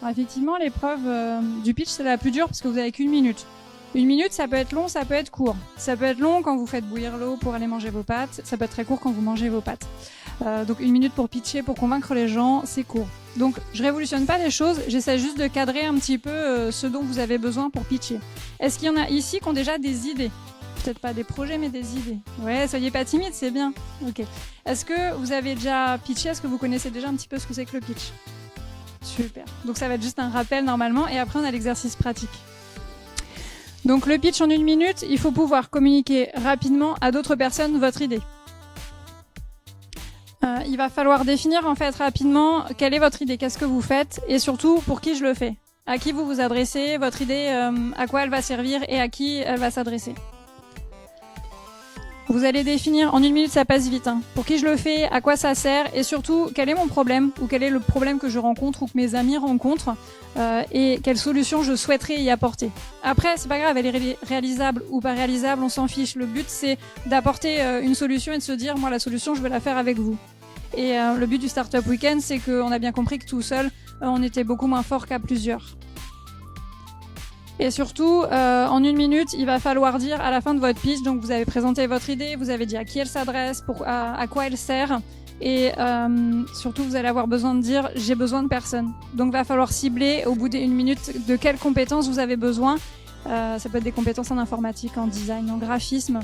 Alors, effectivement, l'épreuve du pitch, c'est la plus dure parce que vous avez qu'1 minute. 1 minute, ça peut être long, ça peut être court. Ça peut être long quand vous faites bouillir l'eau pour aller manger vos pâtes. Ça peut être très court quand vous mangez vos pâtes. Donc 1 minute pour pitcher, pour convaincre les gens, c'est court. Donc je révolutionne pas les choses, j'essaie juste de cadrer un petit peu ce dont vous avez besoin pour pitcher. Est-ce qu'il y en a ici qui ont déjà des idées ? Peut-être pas des projets, mais des idées. Ouais, soyez pas timide, c'est bien. Ok. Est-ce que vous avez déjà pitché ? Est-ce que vous connaissez déjà un petit peu ce que c'est que le pitch ? Super. Donc ça va être juste un rappel normalement, et après on a l'exercice pratique. Donc le pitch en 1 minute, il faut pouvoir communiquer rapidement à d'autres personnes votre idée. Il va falloir définir en fait rapidement quelle est votre idée, qu'est-ce que vous faites, et surtout pour qui je le fais. À qui vous vous adressez, votre idée, à quoi elle va servir et à qui elle va s'adresser. Vous allez définir, en 1 minute ça passe vite, pour qui je le fais, à quoi ça sert, et surtout quel est mon problème, ou quel est le problème que je rencontre ou que mes amis rencontrent, et quelle solution je souhaiterais y apporter. Après, c'est pas grave, elle est réalisable ou pas réalisable, on s'en fiche. Le but c'est d'apporter une solution et de se dire, moi la solution je vais la faire avec vous. Et le but du Startup Weekend, c'est qu'on a bien compris que tout seul, on était beaucoup moins fort qu'à plusieurs. Et surtout, en 1 minute, il va falloir dire à la fin de votre pitch, donc vous avez présenté votre idée, vous avez dit à qui elle s'adresse, à quoi elle sert, et surtout vous allez avoir besoin de dire j'ai besoin de personne. Donc il va falloir cibler au bout d'1 minute de quelles compétences vous avez besoin. Ça peut être des compétences en informatique, en design, en graphisme.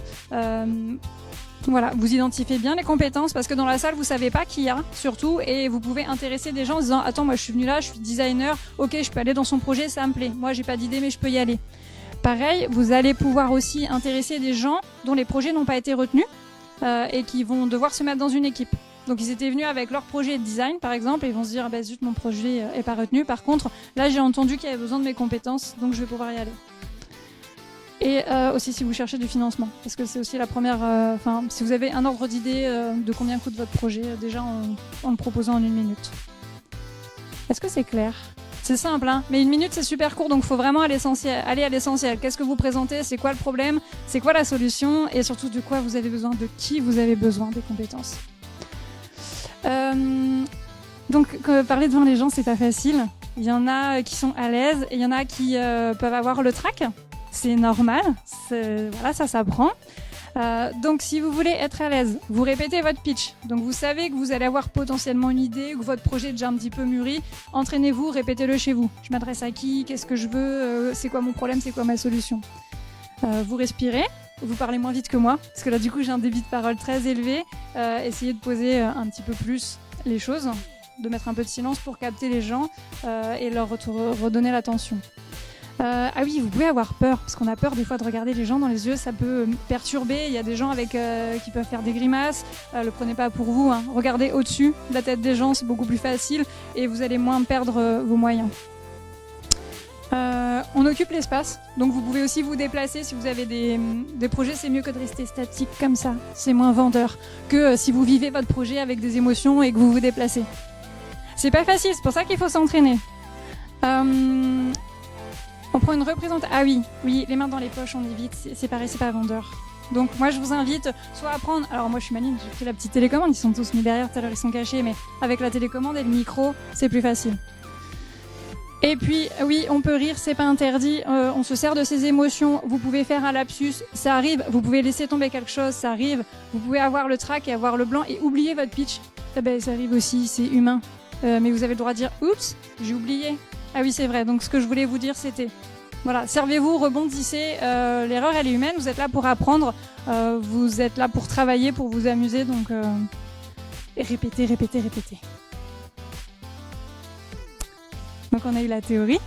Voilà, vous identifiez bien les compétences parce que dans la salle, vous savez pas qui y a, surtout, et vous pouvez intéresser des gens en disant « Attends, moi je suis venu là, je suis designer, ok, je peux aller dans son projet, ça me plaît. Moi, j'ai pas d'idée, mais je peux y aller. » Pareil, vous allez pouvoir aussi intéresser des gens dont les projets n'ont pas été retenus et qui vont devoir se mettre dans une équipe. Donc ils étaient venus avec leur projet de design, par exemple, et ils vont se dire « Zut, mon projet est pas retenu. Par contre, là, j'ai entendu qu'il y avait besoin de mes compétences, donc je vais pouvoir y aller. » Et aussi si vous cherchez du financement, parce que c'est aussi la première... si vous avez un ordre d'idée de combien coûte votre projet, déjà en le proposant en 1 minute. Est-ce que c'est clair ? C'est simple, mais 1 minute c'est super court, donc il faut vraiment aller à l'essentiel. Qu'est-ce que vous présentez ? C'est quoi le problème ? C'est quoi la solution ? Et surtout de quoi vous avez besoin ? De qui vous avez besoin des compétences ? Donc parler devant les gens, c'est pas facile. Il y en a qui sont à l'aise et il y en a qui peuvent avoir le trac. C'est normal, voilà, ça s'apprend. Donc si vous voulez être à l'aise, vous répétez votre pitch. Donc vous savez que vous allez avoir potentiellement une idée, que votre projet est déjà un petit peu mûri. Entraînez-vous, répétez-le chez vous. Je m'adresse à qui ? Qu'est-ce que je veux ? C'est quoi mon problème ? C'est quoi ma solution ? Vous respirez, vous parlez moins vite que moi, parce que là du coup j'ai un débit de parole très élevé. Essayez de poser un petit peu plus les choses, de mettre un peu de silence pour capter les gens et leur redonner l'attention. Ah oui, vous pouvez avoir peur, parce qu'on a peur des fois de regarder les gens dans les yeux, ça peut perturber. Il y a des gens qui peuvent faire des grimaces, le prenez pas pour vous. Regardez au-dessus de la tête des gens, c'est beaucoup plus facile et vous allez moins perdre vos moyens. On occupe l'espace, donc vous pouvez aussi vous déplacer si vous avez des projets. C'est mieux que de rester statique comme ça, c'est moins vendeur que si vous vivez votre projet avec des émotions et que vous vous déplacez. C'est pas facile, c'est pour ça qu'il faut s'entraîner. On prend une représentation. Ah oui, les mains dans les poches, on évite, c'est pareil, c'est pas vendeur. Donc moi je vous invite soit à prendre, alors moi je suis maligne, j'ai pris la petite télécommande, ils sont tous mis derrière, tout à l'heure ils sont cachés, mais avec la télécommande et le micro, c'est plus facile. Et puis oui, on peut rire, c'est pas interdit, on se sert de ses émotions, vous pouvez faire un lapsus, ça arrive, vous pouvez laisser tomber quelque chose, ça arrive, vous pouvez avoir le trac et avoir le blanc et oublier votre pitch, ça arrive aussi, c'est humain, mais vous avez le droit de dire « Oups, j'ai oublié ». Ah oui, c'est vrai. Donc, ce que je voulais vous dire, c'était... Voilà, servez-vous, rebondissez. L'erreur, elle est humaine. Vous êtes là pour apprendre. Vous êtes là pour travailler, pour vous amuser. Donc, répétez. Donc, on a eu la théorie.